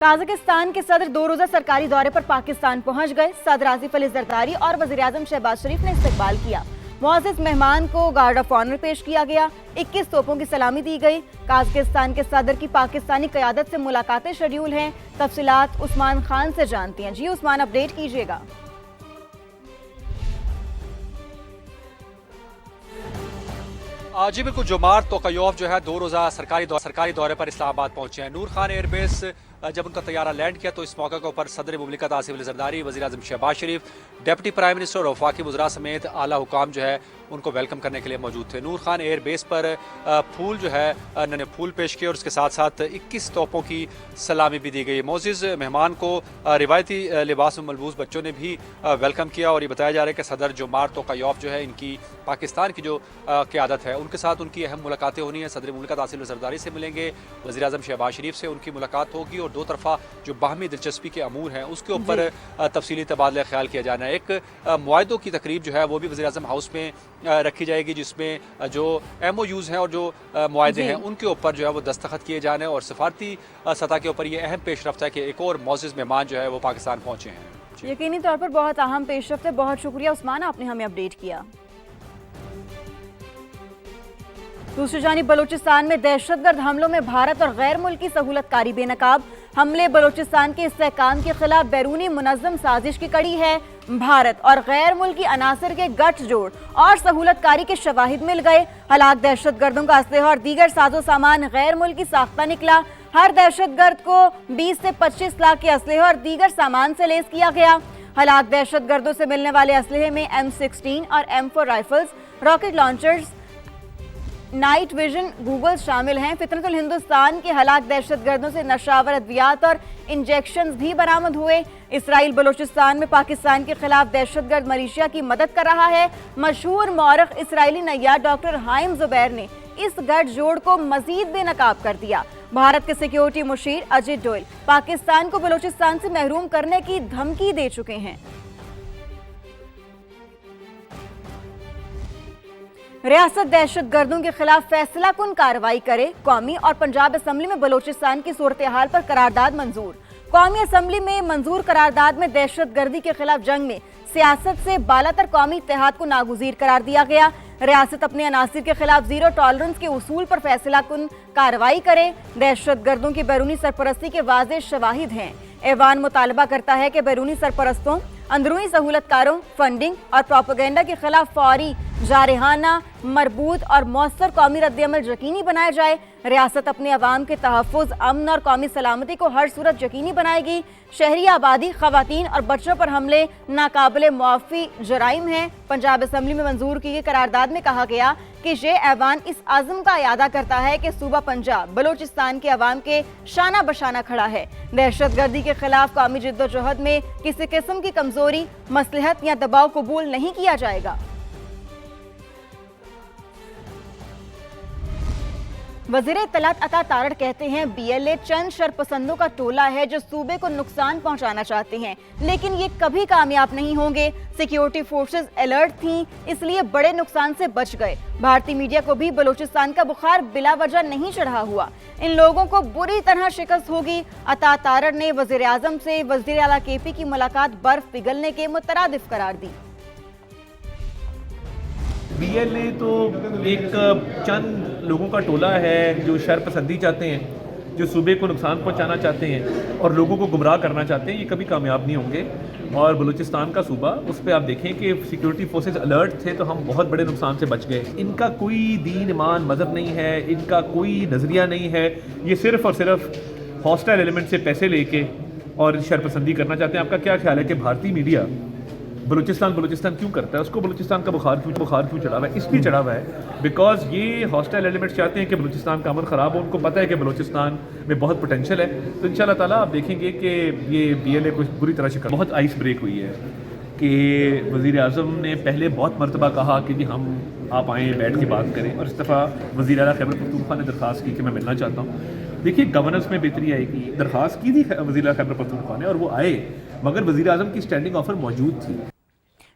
काजाकिस्तान के सदर 2 रोजा सरकारी दौरे पर पाकिस्तान पहुंच गए। सदर आसिफ अली जरदारी और वज़ीर-ए-आज़म शहबाज शरीफ ने इस्तकबाल किया। मुअज़्ज़ज़ मेहमान को गार्ड ऑफ ऑनर पेश किया गया। 21 तोपों की सलामी दी गई। काजाकिस्तान के सदर की पाकिस्तानी क़यादत से मुलाकातें शेड्यूल हैं। तफसीलात उस्मान खान से जानती हैं। जी उस्मान, अपडेट कीजिएगा। जी बिल्कुल, जोमार तोक़य्योव जो है 2 रोज़ा सरकारी दौरे पर इस्लामाबाद पहुंचे हैं। नूर खान एयरबेस जब उनका तैयारा लैंड किया तो इस मौके के ऊपर सदर मुमलिकत आसिफ अली जरदारी, वज़ीर-ए-आज़म शहबाज शरीफ, डिप्टी प्राइम मिनिस्टर और वफाकी वज़रा समेत आला हुकाम जो है उनको वेलकम करने के लिए मौजूद थे। नूर खान एयरबेस पर फूल जो है उन्होंने फूल पेश किए और उसके साथ साथ 21 तोपों की सलामी भी दी गई। मुअज़्ज़ज़ मेहमान को रिवायती लिबास में मलबूस बच्चों ने भी वेलकम किया और ये बताया जा रहा है कि सदर जोमार तोक़य्योव जो है इनकी पाकिस्तान की जो क़यादत है उनके साथ उनकी अहम मुलाकातें होनी है। सदर मुमलिकत आसिफ अली जरदारी से मिलेंगे, वज़ीर-ए-आज़म शहबाज शरीफ से उनकी मुलाकात होगी और दो तरफा जो बाहमी दिलचस्पी के अमूर हैं उसके ऊपर तफसीली तबादला ख्याल किया जाना है। एक मुआहदों की तकरीब जो है वो भी वज़ीर-ए-आज़म हाउस में रखी जाएगी जिसमें जो MOUs हैं और जो मुआहदे हैं उनके ऊपर जो है वो दस्तखत किए जाने और सफारती सतह के ऊपर ये अहम पेशरफ्त है कि एक और मुअज़्ज़ज़ मेहमान जो है वो पाकिस्तान पहुँचे हैं। यकीनी तौर पर बहुत अहम पेशरफ्त है। बहुत शुक्रिया उस्मान, आपने हमें अपडेट किया। दूसरी जानिब बलूचिस्तान में दहशतगर्द हमलों में भारत और गैर मुल्की सहूलतकारी बेनकाब। हमले बलूचिस्तान के इस्तेहकाम के खिलाफ बैरूनी मुनज़्ज़म साजिश की कड़ी है। भारत और गैर मुल्की अनासर के गठजोड़ और सहूलतकारी के शवाहिद मिल गए। हलाक दहशतगर्दों का असलहा और दीगर साजो सामान गैर मुल्की साख्ता निकला। हर दहशतगर्द को 20 से 25 लाख के असलहे और दीगर सामान से लेस किया गया। हलाक दहशतगर्दों से मिलने वाले असलहे में M16 और M4 rifles, rocket launchers, night vision Google शामिल हैं। फितरतुल हिंदुस्तान के हलाक दहशतगर्दों से नशावर अद्वियात और इंजेक्शंस भी बरामद हुए। इसराइल बलूचिस्तान में पाकिस्तान के खिलाफ दहशतगर्द मलेशिया की मदद कर रहा है। मशहूर मौरख Israeli Neyyar doctor hymn Zubair ने इस गठजोड़ को मजीद बेनकाब कर दिया। भारत के सिक्योरिटी मुशीर अजित डोयल पाकिस्तान को बलूचिस्तान से महरूम करने की धमकी दे चुके हैं। रियासत दहशतगर्दों के खिलाफ फैसला कुन कार्रवाई करे। कौमी और पंजाब असम्बली में बलूचिस्तान की सूरत हाल पर करारदाद मंजूर। कौमी असम्बली में मंजूर करारदाद में दहशतगर्दी के खिलाफ जंग में सियासत से बालातर कौमी इत्तेहाद को नागुज़ीर करार दिया गया। रियासत अपने अनासिर के खिलाफ जीरो टॉलरेंस के उसूल पर फैसला कुन कार्रवाई करे। दहशतगर्दों की बैरूनी सरपरस्ती के वाज़ेह शवाहिद हैं। ऐवान मुतालबा करता है कि बैरूनी सरपरस्तों, अंदरूनी सहूलतकारों, फंडिंग और प्रोपेगेंडा के खिलाफ फौरी, जारहाना, मरबूत और मौसर कौमी रद्द-ए-अमल यकीनी बनाया जाए। रियासत अपने अवाम के तहफ़्फ़ुज़, अमन और कौमी सलामती को हर सूरत यकीनी बनाएगी। शहरी आबादी, ख़वातीन और बच्चों पर हमले नाकाबिले मुआफ़ी जराइम हैं। पंजाब असम्बली में मंजूर की गई करारदाद में कहा गया कि ये ऐवान इस आज़म का इयादा करता है कि सूबा पंजाब बलूचिस्तान के अवाम के शाना बशाना खड़ा है। दहशतगर्दी के खिलाफ कौमी जिद्दोजहद में किसी किस्म की कमजोरी, मसलहत या दबाव कबूल नहीं किया जाएगा। वज़ीर इत्तलात अता तारड़ कहते हैं BLA चंद शरपसंदों का टोला है जो सूबे को नुकसान पहुंचाना चाहते हैं, लेकिन ये कभी कामयाब नहीं होंगे। सिक्योरिटी फोर्सेस अलर्ट थीं, इसलिए बड़े नुकसान से बच गए। भारतीय मीडिया को भी बलूचिस्तान का बुखार बिला वजह नहीं चढ़ा हुआ। इन लोगों को बुरी तरह शिकस्त होगी। अता तारड़ ने वज़ीर-ए-आज़म से वज़ीर आला KP की मुलाकात बर्फ पिघलने के मुतरादिफ करार दी। BLA तो एक चंद लोगों का टोला है जो शरपसंदी चाहते हैं, जो सूबे को नुकसान पहुंचाना चाहते हैं और लोगों को गुमराह करना चाहते हैं। ये कभी कामयाब नहीं होंगे। और बलूचिस्तान का सूबा, उस पर आप देखें कि सिक्योरिटी फोर्सेस अलर्ट थे तो हम बहुत बड़े नुकसान से बच गए। इनका कोई दीन ईमान मज़हब नहीं है, इनका कोई नज़रिया नहीं है। ये सिर्फ़ और सिर्फ हॉस्टाइल एलिमेंट से पैसे लेके और शरपसंदी करना चाहते हैं। आपका क्या ख्याल है कि भारतीय मीडिया बलूचिस्तान क्यों करता है? उसको बलूचिस्तान का बुखार क्यों चढ़ा हुआ है? इसलिए चढ़ा हुआ है बिकॉज ये हॉस्टाइल एलिमेंट्स चाहते हैं कि बलूचिस्तान का अमन ख़राब हो। उनको पता है कि बलूचिस्तान में बहुत पोटेंशियल है। तो इंशाल्लाह ताला आप देखेंगे कि ये BLA कुछ बुरी तरह से बहुत आइस ब्रेक हुई है कि वज़ीर-ए-आज़म ने पहले बहुत मरतबा कहा कि जी आप आएँ, बैठ के बात करें, और इस दफ़ा वज़ीर आला खैबर पख्तूनख्वा ने दरख्वास्त की कि मैं मिलना चाहता हूँ। देखिए, गवर्नेंस में बेहतरी आएगी। दरख्वास्त की थी वज़ीर आला खैबर पख्तूनख्वा ने और वो आए, मगर वज़ीर-ए-आज़म की स्टैंडिंग ऑफर मौजूद थी।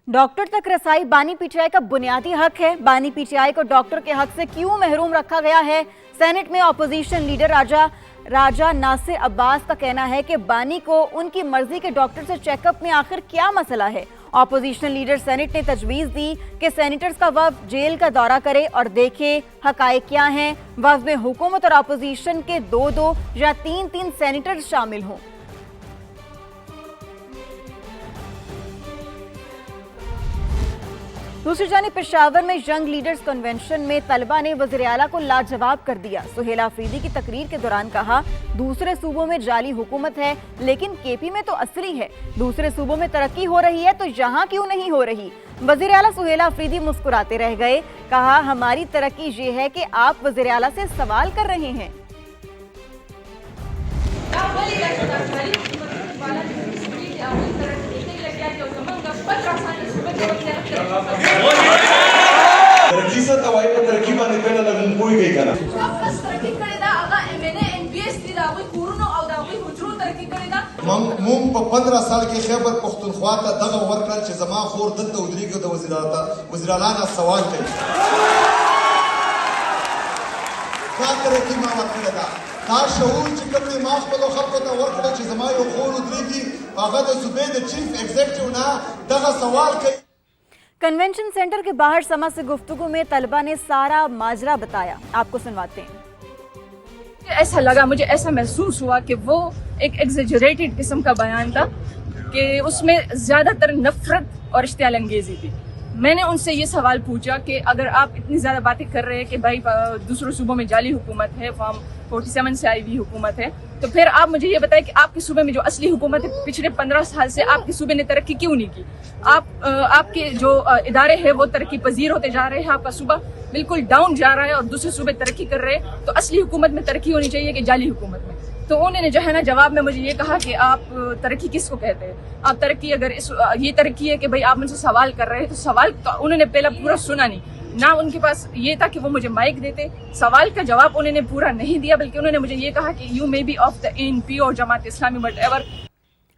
डॉक्टर तक रसाई बानी PTI का बुनियादी हक है। बानी PTI को डॉक्टर के हक से क्यों महरूम रखा गया है? सेनेट में अपोजिशन लीडर राजा राजा नासिर अब्बास का कहना है कि बानी को उनकी मर्जी के डॉक्टर से चेकअप में आखिर क्या मसला है। ऑपोजिशन लीडर सेनेट ने तजवीज़ दी कि सेनेटर्स का वफ्द जेल का दौरा करे और देखे हकायक क्या हैं। वफ्द में हुकूमत और ऑपोजिशन के 2-2 या 3-3 सेनेटर्स शामिल हों। दूसरी जानिब पेशावर में यंग लीडर्स कन्वेंशन में तलबा ने वज़ीर आला को लाजवाब कर दिया। सुहेला अफरीदी की तकरीर के दौरान कहा, दूसरे सूबों में जाली हुकूमत है लेकिन केपी में तो असली है। दूसरे सूबों में तरक्की हो रही है तो यहाँ क्यों नहीं हो रही। वज़ीर आला सुहेला अफरीदी मुस्कुराते रह गए। कहा, हमारी तरक्की ये है कि आप वज़ीर आला से सवाल कर रहे हैं। तरक्की से तवाई पर तरक्की बांधने पे ना कोई कहीं करना। वापस तरक्की करेगा आगा एमएनए एनबीएस दी दावी कुरुनो और दावी हुजरू तरक्की करेगा। मुम पर 15 साल के खैबर पख्तूनख्वा ता दगा वर्कर चे जमा खोर दत्त उदरी के वज़ीर-आला ना सवाल करी। क्या तरक्की माँ करेगा? का शऊर चे कबले माफ पलो खल्को ता वर्कर चे जमा यो खोर उदरी की आगा द सूबे द चीफ एग्जीक्यूटिव ना दगा सवाल करी। कन्वेंशन सेंटर के बाहर समा से गुफ्तगू में तलबा ने सारा माजरा बताया। आपको सुनवाते हैं। ऐसा लगा, मुझे ऐसा महसूस हुआ कि वो एक एग्जेजरेटेड किस्म का बयान था कि उसमें ज्यादातर नफरत और इश्तियाल अंगेजी थी। मैंने उनसे ये सवाल पूछा कि अगर आप इतनी ज्यादा बातें कर रहे हैं कि भाई दूसरों सूबों में जाली हुकूमत है, फॉर्म 47 से आई हुई हुकूमत है, तो फिर आप मुझे ये बताएं कि आपके सूबे में जो असली हुकूमत है, पिछले 15 साल से आपके सूबे ने तरक्की क्यों नहीं की। आपके जो इदारे हैं वो तरक्की पजीर होते जा रहे हैं, आपका सूबा बिल्कुल डाउन जा रहा है और दूसरे सूबे तरक्की कर रहे हैं। तो असली हुकूमत में तरक्की होनी चाहिए कि जाली हुकूमत में। तो उन्होंने जो है ना जवाब में मुझे ये कहा कि आप तरक्की किसको कहते हैं। आप तरक्की अगर ये तरक्की है कि भाई आप मुझसे सवाल कर रहे हैं, तो सवाल तो उन्होंने पहला पूरा सुना नहीं ना, उनके पास ये था कि वो मुझे माइक देते। सवाल का जवाब उन्होंने पूरा नहीं दिया, बल्कि उन्होंने मुझे ये कहा कि you may be of the NP और जमात इस्लामी बट एवर।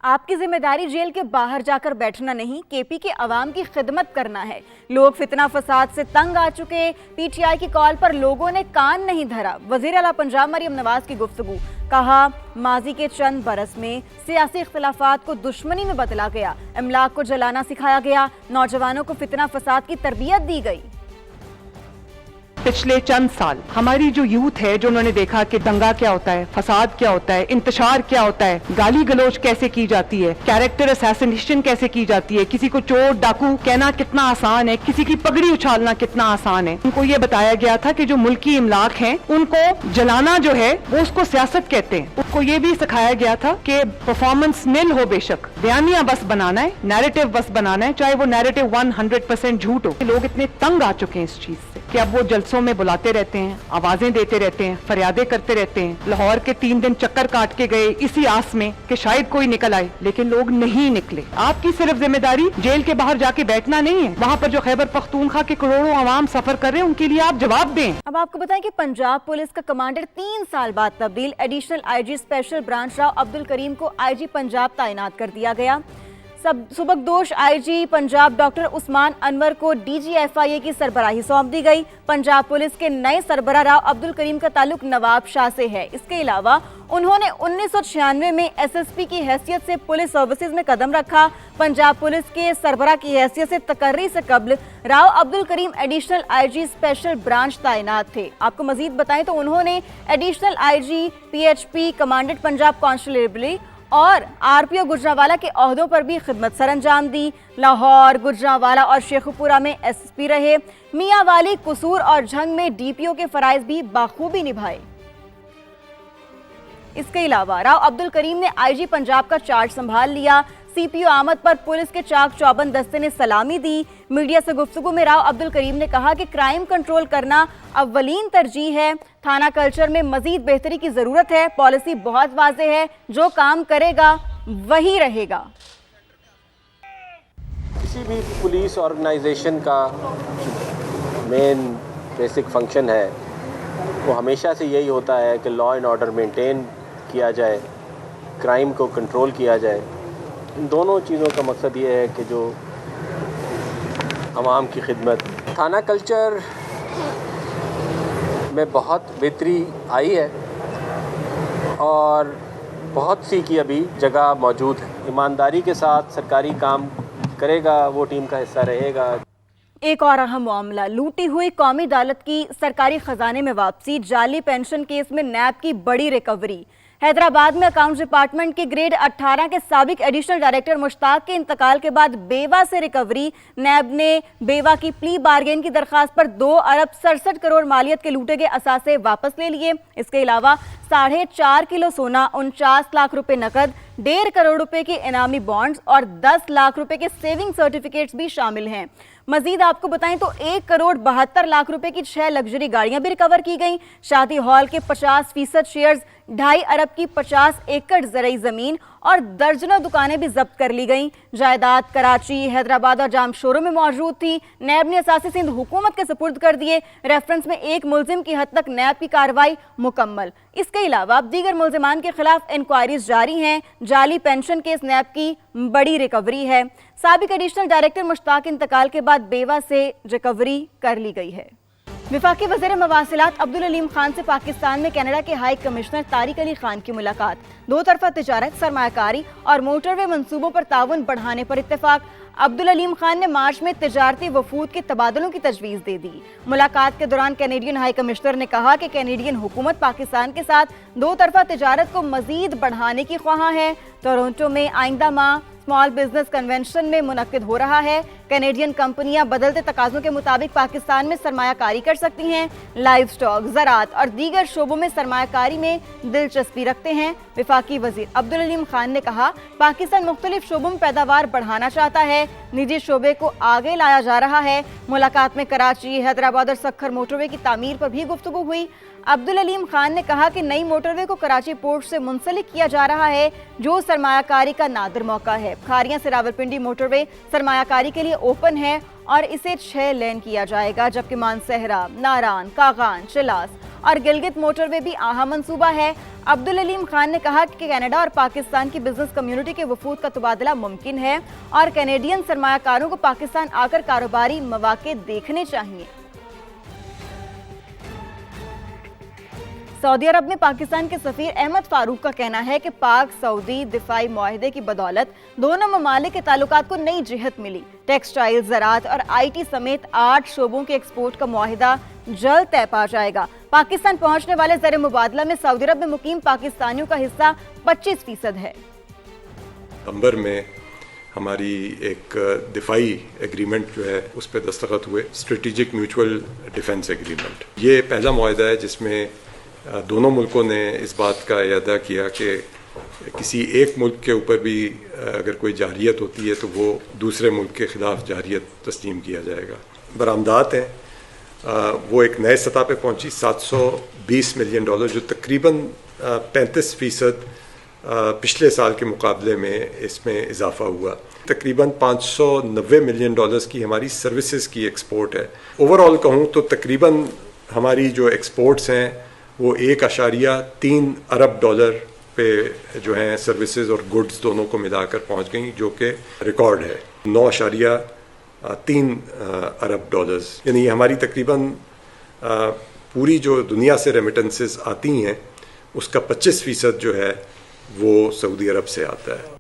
आपकी जिम्मेदारी जेल के बाहर जाकर बैठना नहीं, केपी के अवाम की खिदमत करना है। लोग फितना फसाद से तंग आ चुके। पीटीआई की कॉल पर लोगों ने कान नहीं धरा। वज़ीर आला पंजाब मरियम नवाज की गुफ्तगू। कहा, माजी के चंद बरस में सियासी इख्तिलाफात को दुश्मनी में बदला गया, इमलाक को जलाना सिखाया गया, नौजवानों को फितना फसाद की तरबियत दी गई। पिछले चंद साल हमारी जो यूथ है, जो उन्होंने देखा कि दंगा क्या होता है, फसाद क्या होता है, इंतशार क्या होता है, गाली गलोच कैसे की जाती है, कैरेक्टर असैसिनेशन कैसे की जाती है, किसी को चोर डाकू कहना कितना आसान है, किसी की पगड़ी उछालना कितना आसान है। उनको ये बताया गया था कि जो मुल्की इमलाक हैं उनको जलाना जो है वो उसको सियासत कहते हैं। उनको ये भी सिखाया गया था कि परफॉर्मेंस निल हो, बेशक बयानिया बस बनाना है, नैरेटिव बस बनाना है, चाहे वो नैरेटिव 100% झूठ हो। लोग इतने तंग आ चुके हैं इस चीज से कि अब वो जलसों में बुलाते रहते हैं, आवाजें देते रहते हैं, फरियादें करते रहते हैं। लाहौर के 3 दिन चक्कर काट के गए इसी आस में कि शायद कोई निकल आए, लेकिन लोग नहीं निकले। आपकी सिर्फ जिम्मेदारी जेल के बाहर जाके बैठना नहीं है, वहाँ पर जो खैबर पख्तूनख्वा के करोड़ों आवाम सफर कर रहे हैं उनके लिए आप जवाब दें। अब आपको बताएं कि पंजाब पुलिस का कमांडर 3 साल बाद तब्दील। Additional IG special branch Rao Abdul Karim को आईजी पंजाब तैनात कर दिया गया। सुबकदोश आईजी पंजाब डॉक्टर उस्मान अनवर को डीजीएफआईए की सरबराही सौंप दी गई। पंजाब पुलिस के नए सरबराह राव अब्दुल करीम का ताल्लुक नवाब शाह से है। इसके अलावा उन्होंने 1996 में एसएसपी की हैसियत से पुलिस सर्विसेज में कदम रखा। पंजाब पुलिस के सरबराह की हैसियत से तकर्री से कब्ल राव अब्दुल करीम एडिशनल आईजी स्पेशल ब्रांच तैनात थे। आपको मजीद बताएं तो उन्होंने additional IG PHP commandant Punjab constable और आरपीओ गुजरांवाला के ओहदों पर भी खिदमत सरअंजाम दी। लाहौर, गुजरांवाला और शेखुपुरा में एसएसपी रहे। मियांवाली, कसूर और झंग में डीपीओ के फराइज भी बाखूबी निभाए। इसके अलावा राव अब्दुल करीम ने आईजी पंजाब का चार्ज संभाल लिया। सीपीओ आमद पर पुलिस के चाक चौबंद दस्ते ने सलामी दी। मीडिया से गुफ्तगू में राव अब्दुल करीम ने कहा कि क्राइम कंट्रोल करना अव्वलीन तरजीह है। थाना कल्चर में मजीद बेहतरी की जरूरत है। पॉलिसी बहुत वाज़ेह है, जो काम करेगा वही रहेगा। किसी भी पुलिस ऑर्गेनाइजेशन का मेन बेसिक फंक्शन है वो हमेशा से यही होता है कि लॉ एंड ऑर्डर मेंटेन किया जाए, क्राइम को कंट्रोल किया जाए। इन दोनों चीज़ों का मकसद ये है कि जो आवाम की खिदमत। थाना कल्चर में बहुत बेहतरी आई है और बहुत सी की अभी जगह मौजूद है। ईमानदारी के साथ सरकारी काम करेगा, वो टीम का हिस्सा रहेगा। एक और अहम मामला, लूटी हुई कौमी अदालत की सरकारी खजाने में वापसी, जाली पेंशन केस में नैब की बड़ी रिकवरी। हैदराबाद में अकाउंट्स डिपार्टमेंट के ग्रेड 18 के साबिक एडिशनल डायरेक्टर मुश्ताक के इंतकाल के बाद बेवा से रिकवरी। नैब ने बेवा की प्ली बार्गेन की दरखास्त पर 2 अरब 67 करोड़ मालियत के लूटे गए असासे वापस ले लिए। इसके अलावा 4.5 किलो सोना, 49 लाख रुपए नकद, 1.5 करोड़ रुपए के इनामी बॉन्ड्स और 10 लाख रुपए के सेविंग सर्टिफिकेट्स भी शामिल हैं। मजीद आपको बताएं तो 1 करोड़ 72 लाख रुपए की 6 लग्जरी गाड़ियां भी रिकवर की गई। शादी हॉल के 50% शेयर्स, 2.5 अरब की 50 एकड़ ज़रई ज़मीन और दर्जनों दुकानें भी जब्त कर ली गईं। जायदाद कराची, हैदराबाद और जामशोरों में मौजूद थी। नैब ने असासे सिंध हुकूमत के सुपुर्द कर दिए। रेफरेंस में एक मुलजिम की हद तक नैब की कार्रवाई मुकम्मल। इसके अलावा दीगर मुलजिमान के खिलाफ इंक्वायरीज जारी हैं। जाली पेंशन केस नैब की बड़ी रिकवरी है। साबिक एडिशनल डायरेक्टर मुश्ताक इंतकाल के बाद बेवा से रिकवरी कर ली गई है। विफाकी वज़ीर मवासिलात अब्दुल अलीम खान से पाकिस्तान में कनाडा के हाई कमिश्नर तारिक अली खान की मुलाकात। 2 तरफा तिजारत, सरमायाकारी और मोटरवे मंसूबों पर ताउन बढ़ाने पर इत्तेफाक। अब्दुल अलीम खान ने मार्च में तिजारती वफूद के तबादलों की तजवीज़ दे दी। मुलाकात के दौरान कैनेडियन हाई कमिश्नर ने कहा कि कैनेडियन हुकूमत पाकिस्तान के साथ 2 तरफा तिजारत को मजीद बढ़ाने की ख्वाह है। टोरंटो में आइंदा माह स्मॉल बिजनेस कन्वेंशन में मुनक्किद हो रहा है। कैनेडियन कंपनियां बदलते तकाज़ों के मुताबिक पाकिस्तान में सरमायाकारी कर सकती हैं। लाइव स्टॉक, ज़राअत और दीगर शोबों में सरमायाकारी में दिलचस्पी रखते हैं। विफाकी वज़ीर अब्दुल अलीम खान ने कहा, पाकिस्तान मुख्तलिफ शोबों में पैदावार बढ़ाना चाहता है, निजी शोबे को आगे लाया जा रहा है। मुलाकात में कराची, हैदराबाद और सखर मोटरवे की तामीर पर भी गुफ्तगू हुई। अब्दुल अलीम खान ने कहा कि नई मोटरवे को कराची पोर्ट से मुंसलिक किया जा रहा है, जो सरमायाकारी का नादिर मौका है। खारियां से रावलपिंडी मोटरवे सरमायाकारी के लिए ओपन है और इसे 6 लेन किया जाएगा, जबकि मानसहरा, नारान, कागान, चिलास और गिलगित मोटरवे भी आहा मंसूबा है। अब्दुल अलीम खान ने कहा कि कनाडा और पाकिस्तान की बिजनेस कम्युनिटी के वफूद का तबादला मुमकिन है और कैनेडियन सरमायाकारों को पाकिस्तान आकर कारोबारी मौके देखने चाहिए। सऊदी अरब में पाकिस्तान के सफीर अहमद फारूक का कहना है कि पाक सऊदी दिफाई मुआहदे की बदौलत दोनों ममालिक के ताल्लुकात को नई जिहत मिली। टेक्सटाइल, ज़राअत और IT समेत 8 शोबों के एक्सपोर्ट का मुआहिदा जल्द तय पा जाएगा। पाकिस्तान पहुंचने वाले ज़र मुबादला में सऊदी अरब में मुकीम पाकिस्तानियों का हिस्सा 25% है। नवंबर में हमारी एक दिफाई एग्रीमेंट जो है उस पर दस्तखत हुए, स्ट्रेटेजिक म्यूचुअल डिफेंस एग्रीमेंट। ये पहला मुआहिदा है जिसमें दोनों मुल्कों ने इस बात का इरादा किया कि किसी एक मुल्क के ऊपर भी अगर कोई जारियत होती है तो वो दूसरे मुल्क के ख़िलाफ़ जारियत तस्लीम किया जाएगा। बरामदात हैं वो एक नए सतह पे पहुंची, $720 मिलियन, जो तकरीबन 35% पिछले साल के मुकाबले में इसमें इजाफा हुआ। तकरीबन $590 मिलियन की हमारी सर्विसेज की एक्सपोर्ट है। ओवरऑल कहूँ तो तकरीबन हमारी जो एक्सपोर्ट्स हैं वो $1.3 अरब पे जो हैं सर्विसेज और गुड्स दोनों को मिलाकर पहुंच गई, जो कि रिकॉर्ड है। $9.3 अरब, यानी हमारी तकरीबन पूरी जो दुनिया से रेमिटेंसेस आती हैं उसका 25% जो है वो सऊदी अरब से आता है।